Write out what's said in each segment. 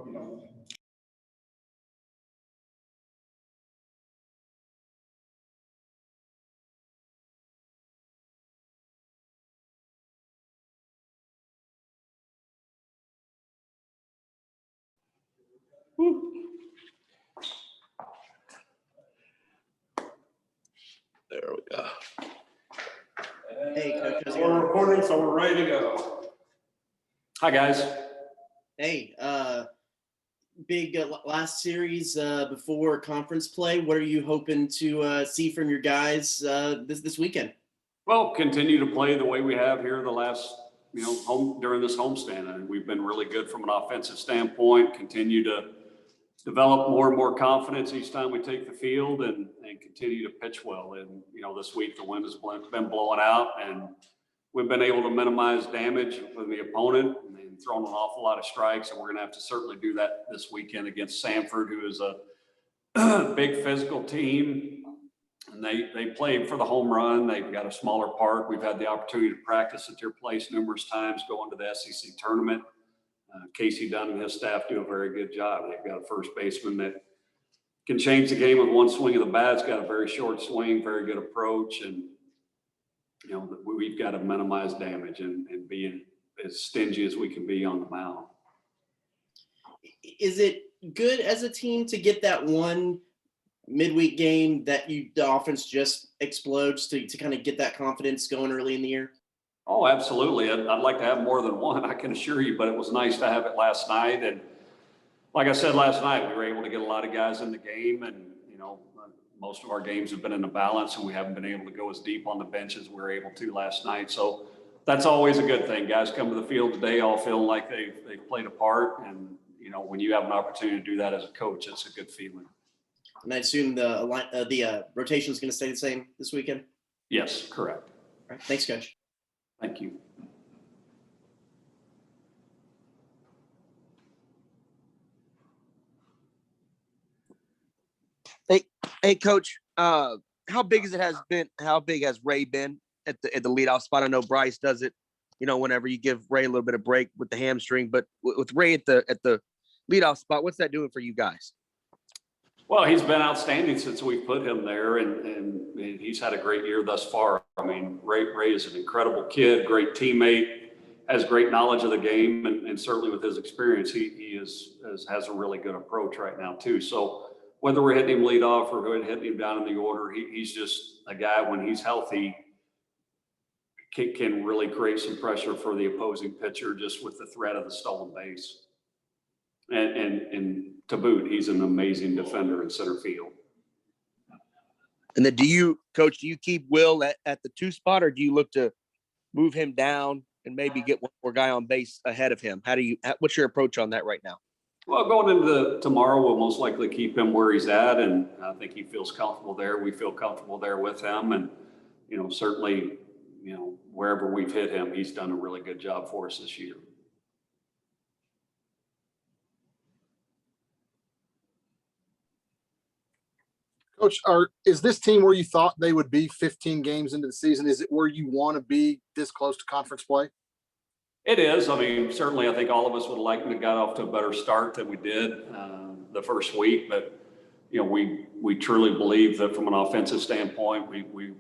There we go. Hey, Coach. We're recording, so we're ready to go. Hi, guys. Hey, big last series before conference play. What are you hoping to see from your guys this weekend? Well, continue to play the way we have here the last, during this homestand. And we've been really good from an offensive standpoint. Continue to develop more and more confidence each time we take the field, and continue to pitch well. And this week the wind has been blowing out, and we've been able to minimize damage from the opponent and thrown an awful lot of strikes. And we're going to have to certainly do that this weekend against Samford, who is a big physical team. And they play for the home run. They've got a smaller park. We've had the opportunity to practice at their place numerous times going to the SEC tournament. Casey Dunn and his staff do a very good job. They've got a first baseman that can change the game with one swing of the bat. It's got a very short swing, very good approach. And, we've got to minimize damage and be as stingy as we can be on the mound. Is it good as a team to get that one midweek game that the offense just explodes to kind of get that confidence going early in the year? Oh, absolutely. I'd like to have more than one, I can assure you, but it was nice to have it last night. And like I said last night, we were able to get a lot of guys in the game, and, most of our games have been in the balance, and we haven't been able to go as deep on the bench as we were able to last night. So that's always a good thing. Guys come to the field today all feeling like they've played a part. And, when you have an opportunity to do that as a coach, it's a good feeling. And I assume the rotation is going to stay the same this weekend? Yes, correct. All right. Thanks, Coach. Thank you. Hey, Coach. How big has Ray been at the leadoff spot? I know Bryce does it, whenever you give Ray a little bit of break with the hamstring, but with Ray at the leadoff spot, what's that doing for you guys? Well, he's been outstanding since we put him there, and he's had a great year thus far. I mean, Ray is an incredible kid, great teammate, has great knowledge of the game, and certainly with his experience, he has a really good approach right now too. So whether we're hitting him leadoff or we're hitting him down in the order, he's just a guy, when he's healthy, can really create some pressure for the opposing pitcher just with the threat of the stolen base. And to boot, he's an amazing defender in center field. And then Coach, do you keep Will at the 2 spot, or do you look to move him down and maybe get one more guy on base ahead of him? What's your approach on that right now? Well, going into tomorrow, we'll most likely keep him where he's at, and I think he feels comfortable there. We feel comfortable there with him, and certainly, wherever we've hit him, he's done a really good job for us this year. Coach, is this team where you thought they would be 15 games into the season? Is it where you want to be this close to conference play? It is. I mean, certainly I think all of us would like to have got off to a better start than we did the first week. But, we truly believe that from an offensive standpoint, we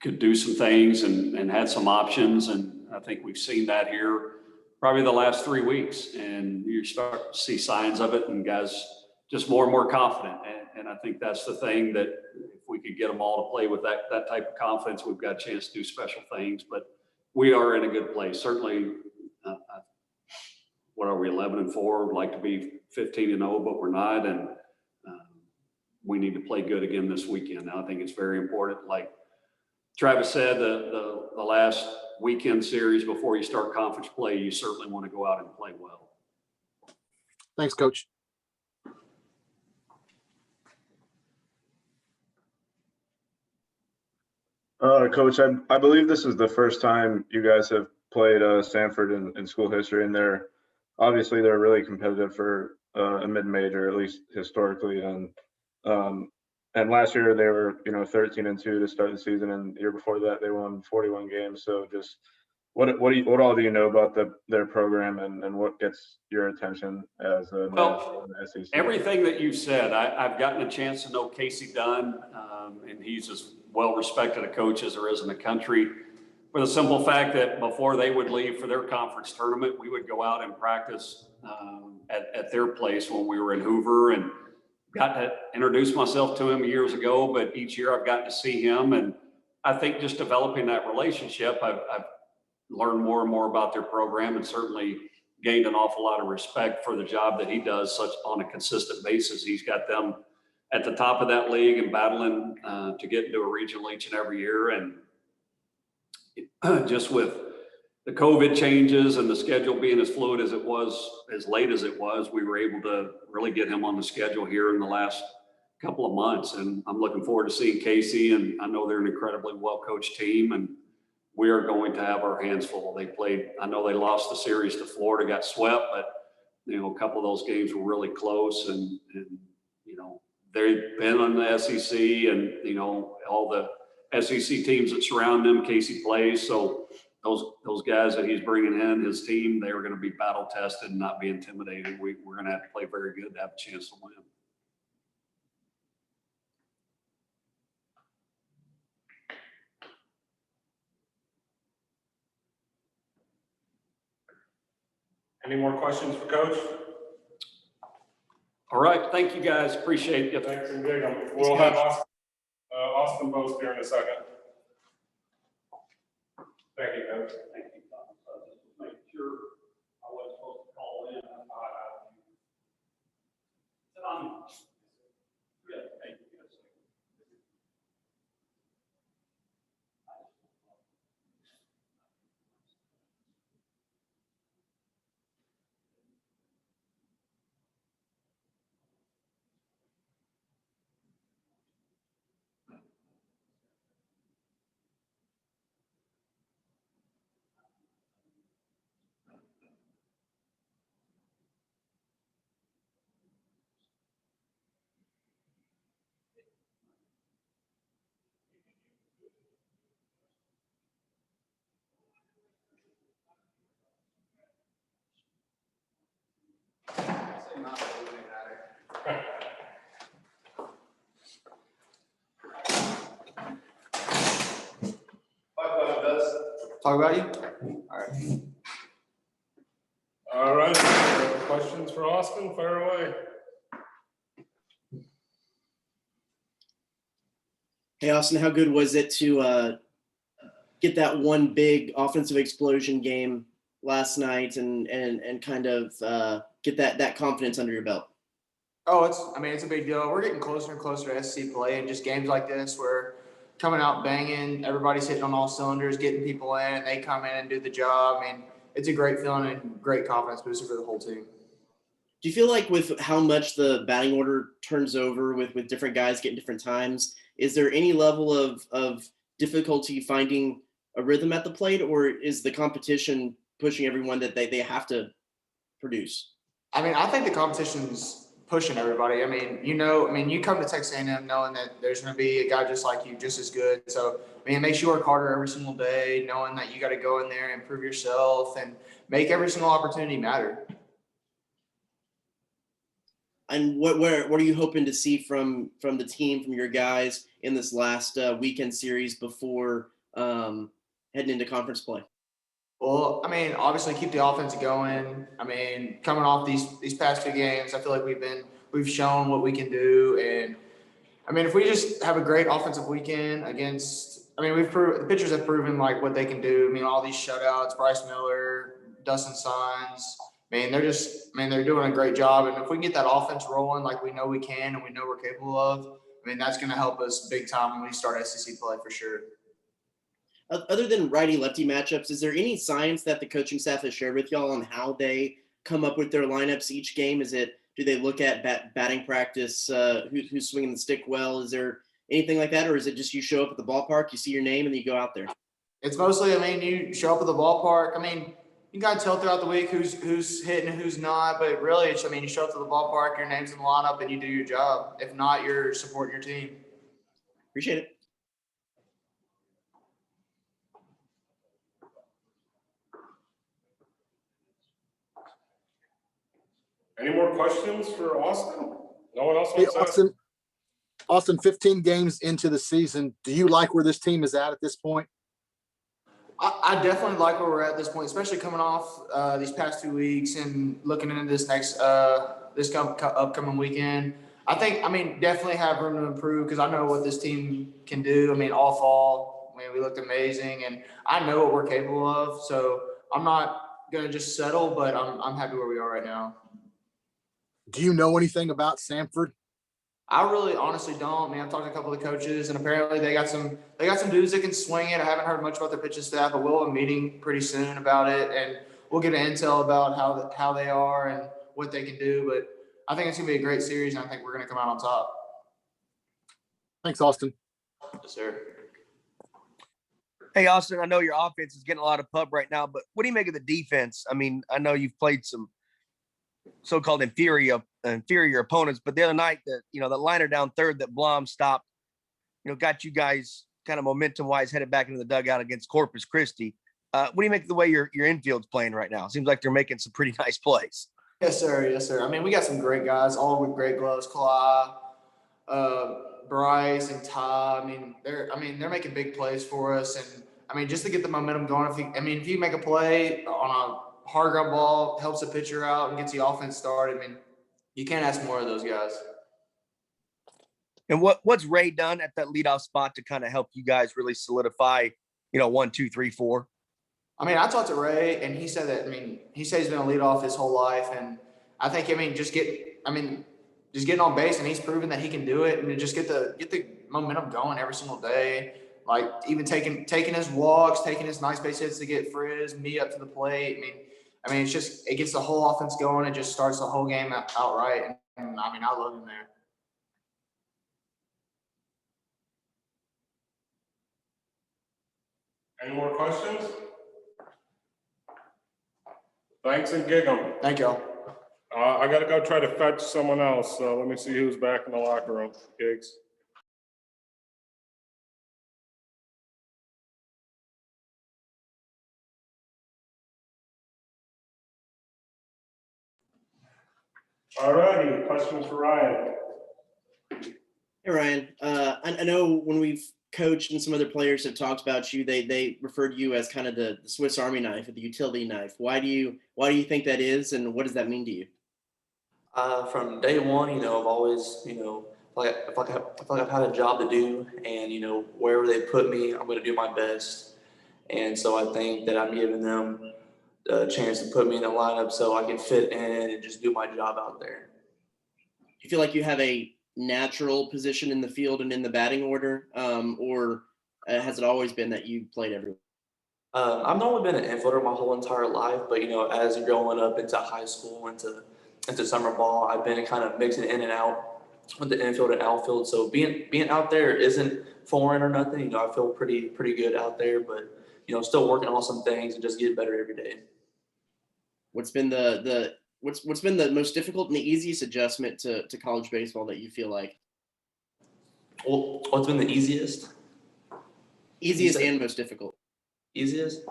could do some things and had some options. And I think we've seen that here probably the last 3 weeks. And you start to see signs of it, and guys just more and more confident. And I think that's the thing, that if we could get them all to play with that type of confidence, we've got a chance to do special things. But we are in a good place. Certainly, what are we, 11-4? We'd like to be 15-0, but we're not. And we need to play good again this weekend. Now, I think it's very important. Like Travis said, the last weekend series before you start conference play, you certainly want to go out and play well. Thanks, Coach. Coach, I believe this is the first time you guys have played Samford in school history, and they're really competitive for a mid-major, at least historically. And last year they were 13-2 to start the season, and the year before that they won 41 games. So just what all do you know about their program and what gets your attention as a manager in the SEC? Everything that you said, I've gotten a chance to know Casey Dunn, and he's as well respected a coach as there is in the country. For the simple fact that before they would leave for their conference tournament, we would go out and practice at their place when we were in Hoover, and got to introduce myself to him years ago. But each year I've gotten to see him, and I think just developing that relationship, I've learned more and more about their program, and certainly gained an awful lot of respect for the job that he does such on a consistent basis. He's got them at the top of that league and battling to get into a regional each and every year. And just with the COVID changes and the schedule being as fluid as it was, as late as it was, we were able to really get him on the schedule here in the last couple of months. And I'm looking forward to seeing Casey, and I know they're an incredibly well-coached team, and we are going to have our hands full. I know they lost the series to Florida, got swept, but a couple of those games were really close, and they've been on the SEC, and all the SEC teams that surround them, Casey plays. So those guys that he's bringing in, his team, they are going to be battle tested and not be intimidated. We're going to have to play very good to have a chance to win. Any more questions for Coach? All right. Thank you, guys. Appreciate it. Thanks, and we'll have Austin Boast here in a second. Thank you, Coach. Thank you, Tom. Make sure I wasn't supposed to call in. Yeah, thank you. Talk about you? All right. All right. Questions for Austin? Fire away. Hey, Austin, how good was it to get that one big offensive explosion game last night and kind of get that confidence under your belt? Oh, it's a big deal. We're getting closer and closer to SEC play, and just games like this where coming out banging, everybody's hitting on all cylinders, getting people in, and they come in and do the job. I mean, it's a great feeling and great confidence booster for the whole team. Do you feel like with how much the batting order turns over with different guys getting different times, is there any level of difficulty finding a rhythm at the plate, or is the competition pushing everyone that they have to produce? I mean, I think the competition's pushing everybody. I mean, you come to Texas A&M knowing that there's going to be a guy just like you, just as good. So, I mean, it makes you work harder every single day, knowing that you got to go in there and prove yourself and make every single opportunity matter. And what are you hoping to see from the team, from your guys in this last weekend series before heading into conference play? Well, I mean, obviously keep the offense going. I mean, coming off these past two games, I feel like we've shown what we can do. And I mean, if we just have a great offensive weekend against, I mean, the pitchers have proven like what they can do. I mean, all these shutouts, Bryce Miller, Dustin Signs, they're doing a great job. And if we can get that offense rolling like we know we can and we know we're capable of, I mean, that's going to help us big time when we start SEC play for sure. Other than righty-lefty matchups, is there any science that the coaching staff has shared with y'all on how they come up with their lineups each game? Do they look at batting practice, who's swinging the stick well? Is there anything like that, or is it just you show up at the ballpark, you see your name, and then you go out there? It's mostly, I mean, you show up at the ballpark. I mean, you got to tell throughout the week who's hitting and who's not, but really, you show up to the ballpark, your name's in the lineup, and you do your job. If not, you're supporting your team. Appreciate it. Any more questions for Austin? No one else Hey, wants to ask? Austin, 15 games into the season, do you like where this team is at this point? I definitely like where we're at this point, especially coming off these past 2 weeks and looking into this next upcoming weekend. I mean, definitely have room to improve because I know what this team can do. I mean, all fall, I mean, we looked amazing, and I know what we're capable of. So I'm not gonna just settle, but I'm happy where we are right now. Do you know anything about Samford? I really honestly don't, man. I've talked to a couple of coaches, and apparently they got some dudes that can swing it. I haven't heard much about their pitching staff, but we'll have a meeting pretty soon about it, and we'll get an intel about how they are and what they can do. But I think it's gonna be a great series, and I think we're gonna come out on top. Thanks, Austin. Yes, sir. Hey, Austin, I know your offense is getting a lot of pub right now, but what do you make of the defense? I mean, I know you've played some so-called inferior opponents, but the other night, the liner down third that Blom stopped, got you guys kind of momentum-wise headed back into the dugout against Corpus Christi. What do you make of the way your infield's playing right now? It seems like they're making some pretty nice plays. Yes, sir. Yes, sir. I mean, we got some great guys, all with great gloves. Kala, Bryce, and Ty. I mean, they're making big plays for us, and I mean, just to get the momentum going. If you make a play on a hard ground ball, helps the pitcher out and gets the offense started. I mean, you can't ask more of those guys. And what's Ray done at that leadoff spot to kind of help you guys really solidify, 1, 2, 3, 4? I mean, I talked to Ray, and he said that. I mean, he said he's been a leadoff his whole life, and I think just getting on base, and he's proven that he can do it, and just get the momentum going every single day. Like even taking his walks, taking his nice base hits to get Frizz, me up to the plate. I mean, it gets the whole offense going. It just starts the whole game outright, and I mean, I love him there. Any more questions? Thanks and gig 'em. Thank y'all. I gotta go try to fetch someone else, so let me see who's back in the locker room. Gigs. All righty, questions for Ryan? Hey, Ryan. I know when we've coached and some other players have talked about you, they refer to you as kind of the Swiss Army knife or the utility knife. Why do you think that is, and what does that mean to you? From day one, I've always, I feel like I've had a job to do, and wherever they put me, I'm going to do my best. And so I think that I'm giving them a chance to put me in the lineup so I can fit in and just do my job out there. Do you feel like you have a natural position in the field and in the batting order, or has it always been that you played everywhere? I've not only been an infielder my whole entire life, but as growing up into high school, into summer ball, I've been kind of mixing in and out with the infield and outfield. So being out there isn't foreign or nothing. I feel pretty good out there, but still working on some things and just getting better every day. What's been what's been the most difficult and the easiest adjustment to college baseball that you feel like? Well, what's been the easiest? Easiest and most difficult. Easiest?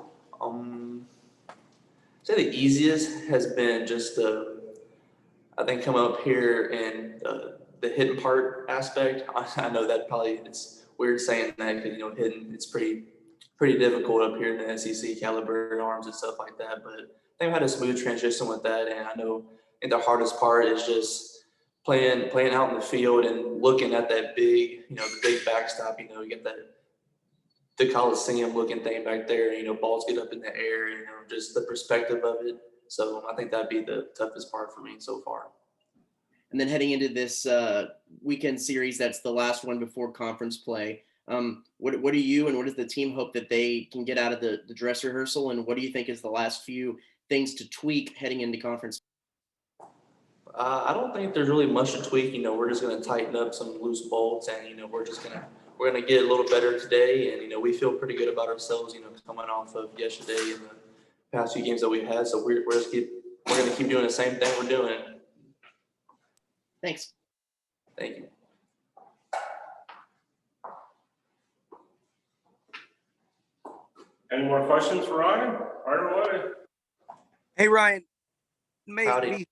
Say the easiest has been just I think coming up here and the hitting part aspect. I know that probably it's weird saying that because hitting it's pretty difficult up here in the SEC caliber arms and stuff like that. But I think I've had a smooth transition with that, and I think the hardest part is just playing out in the field and looking at that big, the big backstop. You get the Coliseum looking thing back there. Balls get up in the air. Just the perspective of it. So I think that'd be the toughest part for me so far. And then heading into this weekend series, that's the last one before conference play. What do you and what does the team hope that they can get out of the dress rehearsal? And what do you think is the last few things to tweak heading into conference? I don't think there's really much to tweak. We're just going to tighten up some loose bolts, and we're going to get a little better today. And we feel pretty good about ourselves. Coming off of yesterday and the past few games that we had. So we're going to keep doing the same thing we're doing. Thanks. Thank you. Any more questions for Ryan? Fire away. Hey, Ryan. Howdy.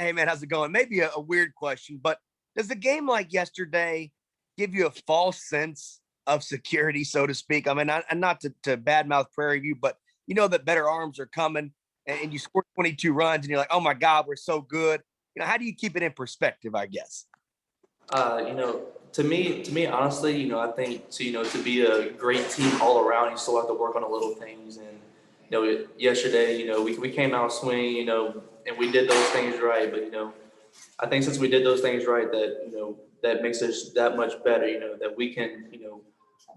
Hey, man, how's it going? Maybe a weird question, but does a game like yesterday give you a false sense of security, so to speak? I mean, and not to badmouth Prairie View, but you know that better arms are coming and you score 22 runs and you're like, oh, my God, we're so good. You know, how do you keep it in perspective, I guess? To me, honestly, I think to be a great team all around, you still have to work on the little things. And yesterday, we came out swinging, and we did those things right. But I think since we did those things right, that that makes us that much better. That we can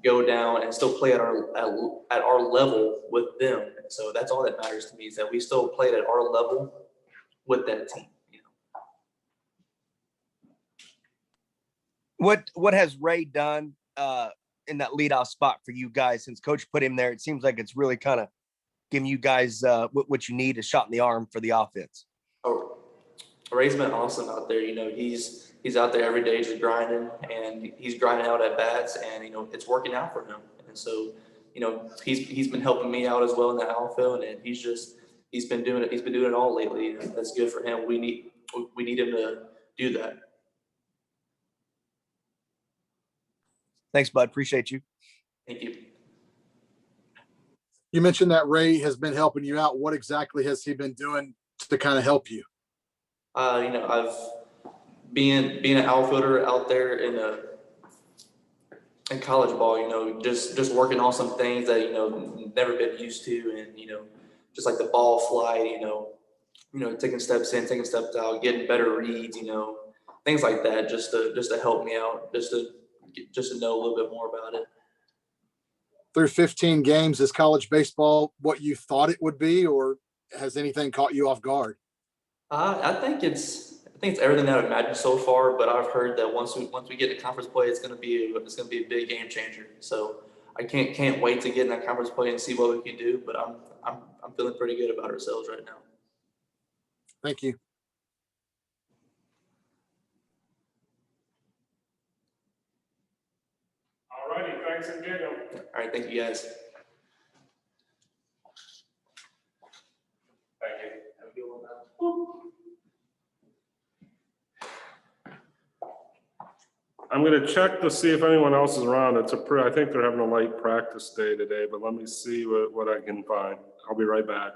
go down and still play at our level with them. So that's all that matters to me, is that we still played at our level with that team. What has Ray done in that leadoff spot for you guys since Coach put him there? It seems like it's really kind of giving you guys what you need, a shot in the arm for the offense. Oh, Ray's been awesome out there. He's out there every day just grinding, and he's grinding out at bats, and it's working out for him. And so he's been helping me out as well in the outfield, and he's been doing it all lately. And that's good for him. We need him to do that. Thanks, bud. Appreciate you. Thank you. You mentioned that Ray has been helping you out. What exactly has he been doing to kind of help you? I've being an outfielder out there in college ball, just working on some things that never been used to, and just like the ball flight, taking steps in, taking steps out, getting better reads, things like that, just to help me out, just to know a little bit more about it. Through 15 games, is college baseball what you thought it would be, or has anything caught you off guard? I think it's everything that I've imagined so far, but I've heard that once we get to conference play, it's gonna be a big game changer. So I can't wait to get in that conference play and see what we can do. But I'm feeling pretty good about ourselves right now. Thank you. All righty, thanks again. All right, thank you guys. Thank you. Have a good one now. I'm gonna check to see if anyone else is around. I think they're having a light practice day today, but let me see what I can find. I'll be right back.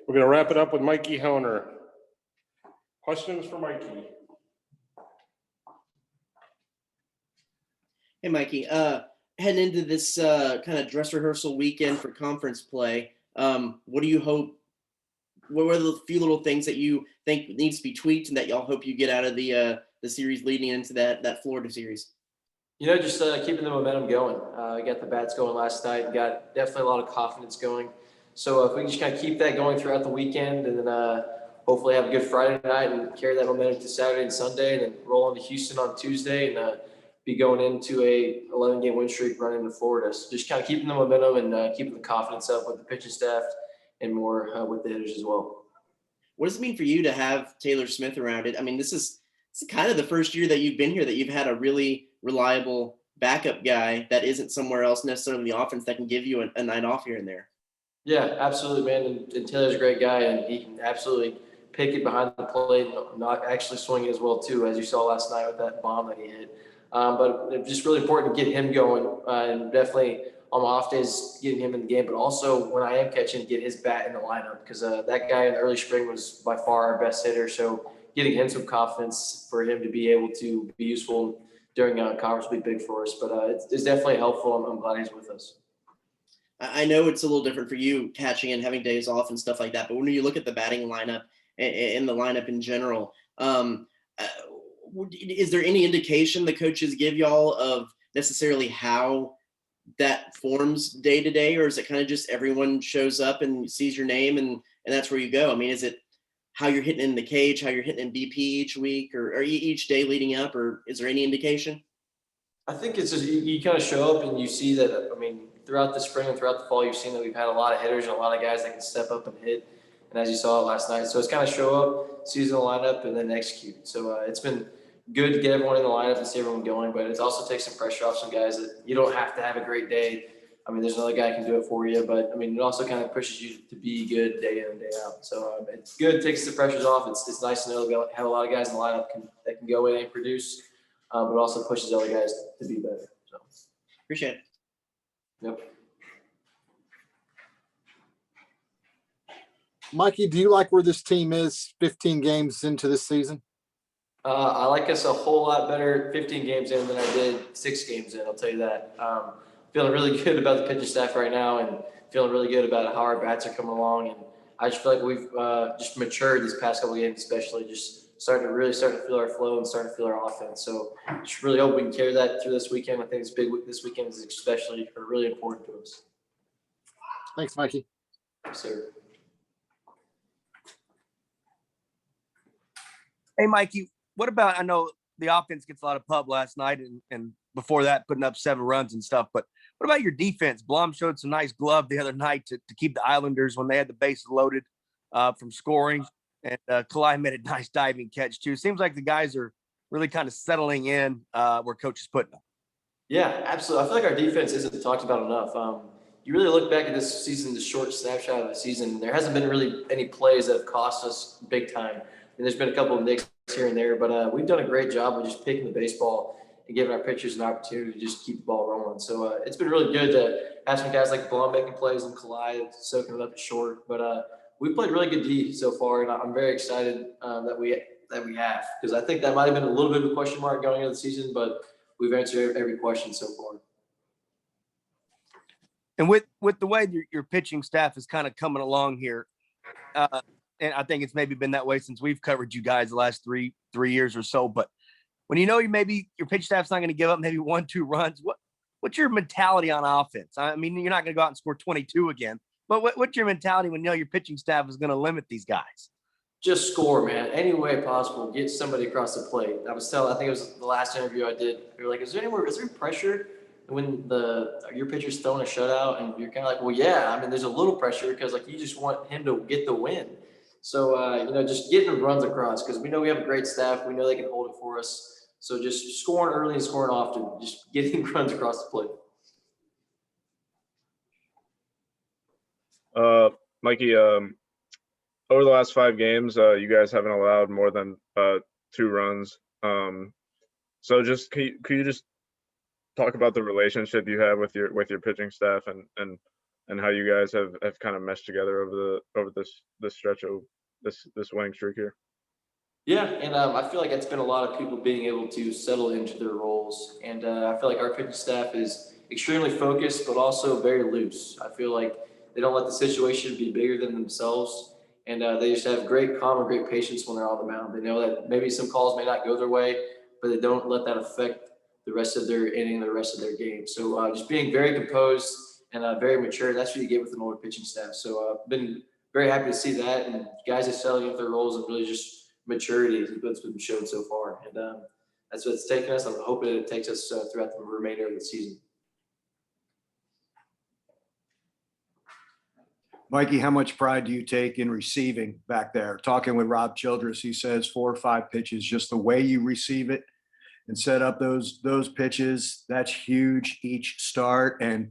We're gonna wrap it up with Mikey Helner. Questions for Mikey? Hey, Mikey, heading into this kind of dress rehearsal weekend for conference play, what do you hope? What are the few little things that you think needs to be tweaked and that y'all hope you get out of the series leading into that Florida series? Just keeping the momentum going. Got the bats going last night. Got definitely a lot of confidence going. So if we can just kind of keep that going throughout the weekend, and then hopefully have a good Friday night and carry that momentum to Saturday and Sunday, and then roll on to Houston on Tuesday, and be going into a 11-game win streak running to Florida. So just kind of keeping the momentum and keeping the confidence up with the pitching staff and more with the hitters as well. What does it mean for you to have Taylor Smith around it? I mean, this is kind of the first year that you've been here that you've had a really reliable backup guy that isn't somewhere else necessarily in the offense that can give you a night off here and there. Yeah, absolutely, man. And Taylor's a great guy, and he can absolutely pick it behind the plate, not actually swing it as well, too, as you saw last night with that bomb that he hit. But it's just really important to get him going, and definitely on my off days, getting him in the game, but also when I am catching, get his bat in the lineup, because that guy in the early spring was by far our best hitter. So getting him some confidence for him to be able to be useful during conference will be big for us. But it's definitely helpful. I'm glad he's with us. I know it's a little different for you catching and having days off and stuff like that, but when you look at the batting lineup and the lineup in general, is there any indication the coaches give y'all of necessarily how that forms day to day, or is it kind of just everyone shows up and sees your name and that's where you go? I mean, is it how you're hitting in the cage, how you're hitting in BP each week or each day leading up, or is there any indication? I think it's just you kind of show up and you see that. I mean, throughout the spring and throughout the fall, you've seen that we've had a lot of hitters and a lot of guys that can step up and hit. And as you saw it last night, so it's kind of show up, see the lineup, and then execute. So it's been good to get everyone in the lineup and see everyone going, but it also takes some pressure off some guys that you don't have to have a great day. I mean, there's another guy who can do it for you, but I mean, it also kind of pushes you to be good day in and day out. So it's good, it takes the pressures off. It's nice to know that we have a lot of guys in the lineup that can go in and produce, but it also pushes other guys to be better. So Appreciate it. Yep. Mikey, do you like where this team is 15 games into this season? I like us a whole lot better 15 games in than I did 6 games in, I'll tell you that. Feeling really good about the pitching staff right now and feeling really good about how our bats are coming along. And I just feel like we've just matured these past couple of games, especially just starting to feel our flow and starting to feel our offense. So just really hope we can carry that through this weekend. I think this weekend is especially really important to us. Thanks, Mikey. Yes, sir. Hey, Mikey, what about, I know the offense gets a lot of pub last night and before that putting up 7 runs and stuff, but what about your defense? Blum showed some nice glove the other night to keep the Islanders when they had the bases loaded from scoring. And Kalai made a nice diving catch too. Seems like the guys are really kind of settling in where coach is putting them. Yeah, absolutely. I feel like our defense isn't talked about enough. You really look back at this season, the short snapshot of the season, there hasn't been really any plays that have cost us big time. And there's been a couple of nicks here and there, but we've done a great job of just picking the baseball and giving our pitchers an opportunity to just keep the ball rolling. So it's been really good to have some guys like Blum making plays and Kalai soaking it up at short. But we played really good D so far, and I'm very excited that we have, because I think that might have been a little bit of a question mark going into the season, but we've answered every question so far. And with the way your pitching staff is kind of coming along here, and I think it's maybe been that way since we've covered you guys the last three years or so. But when you know maybe your pitch staff's not going to give up maybe 1-2 runs, what's your mentality on offense? I mean, you're not going to go out and score 22 again, but what's your mentality when you know your pitching staff is going to limit these guys? Just score, man. Any way possible, get somebody across the plate. I think it was the last interview I did. They were like, is there any pressure when your pitcher's throwing a shutout? And you're kind of like, well, yeah. I mean, there's a little pressure because like you just want him to get the win. So, just getting the runs across, because we know we have a great staff. We know they can hold it for us. So just scoring early and scoring often, just getting runs across the plate. Mikey, over the last 5 games, you guys haven't allowed more than 2 runs. So just can you just talk about the relationship you have with your pitching staff and how you guys have kind of meshed together over this stretch of this winning streak here? Yeah, and I feel like it's been a lot of people being able to settle into their roles, and I feel like our pitching staff is extremely focused, but also very loose. I feel like they don't let the situation be bigger than themselves, and they just have great calm and great patience when they're on the mound. They know that maybe some calls may not go their way, but they don't let that affect the rest of their inning, the rest of their game. So just being very composed and very mature, that's what you get with an older pitching staff. So I've been very happy to see that, and guys are settling into their roles and really just maturity is what's been shown so far. And that's what it's taken us. I'm hoping it takes us throughout the remainder of the season. Mikey, how much pride do you take in receiving back there? Talking with Rob Childress, he says 4 or 5 pitches, just the way you receive it and set up those pitches, that's huge each start, and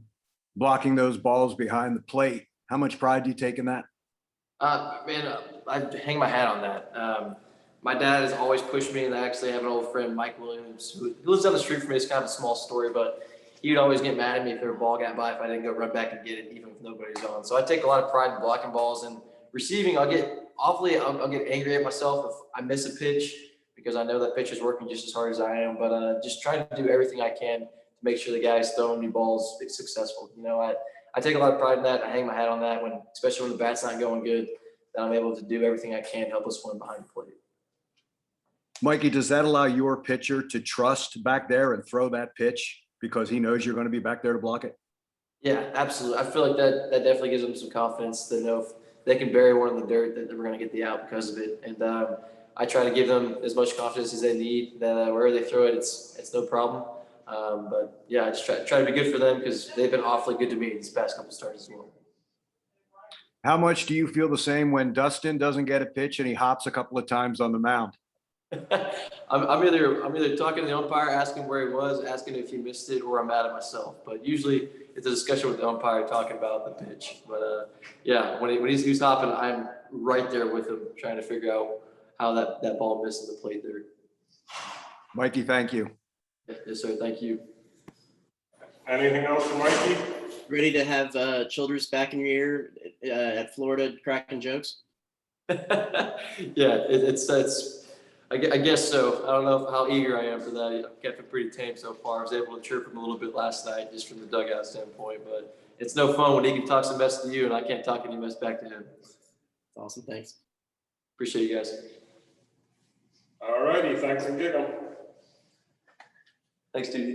blocking those balls behind the plate. How much pride do you take in that? I hang my hat on that. My dad has always pushed me, and I actually have an old friend, Mike Williams, who lives down the street from me. It's kind of a small story, but he would always get mad at me if their ball got by if I didn't go run back and get it, even if nobody's on. So I take a lot of pride in blocking balls, and receiving. I'll get angry at myself if I miss a pitch, because I know that pitcher's working just as hard as I am. But just trying to do everything I can to make sure the guys throwing me balls is successful. I take a lot of pride in that. I hang my hat on that, especially when the bat's not going good, that I'm able to do everything I can to help us win behind the plate. Mikey, does that allow your pitcher to trust back there and throw that pitch because he knows you're going to be back there to block it? Yeah, absolutely. I feel like that definitely gives them some confidence to know if they can bury one in the dirt, that we're going to get the out because of it. And I try to give them as much confidence as they need, that wherever they throw it, it's no problem. But yeah, I just try to be good for them because they've been awfully good to me these past couple starts as well. How much do you feel the same when Dustin doesn't get a pitch and he hops a couple of times on the mound? I'm either talking to the umpire, asking where he was, asking if he missed it, or I'm mad at myself. But usually it's a discussion with the umpire talking about the pitch. But yeah, when he's hopping, I'm right there with him trying to figure out how that ball misses the plate there. Mikey, thank you. Yes, sir. Thank you. Anything else for Mikey? Ready to have Childress back in your ear at Florida cracking jokes? Yeah, it's I guess so. I don't know how eager I am for that. I've kept it pretty tame so far. I was able to chirp him a little bit last night just from the dugout standpoint, but it's no fun when he can talk some mess to you and I can't talk any mess back to him. Awesome. Thanks. Appreciate you guys. All righty, thanks and gig 'em. Thanks, dude.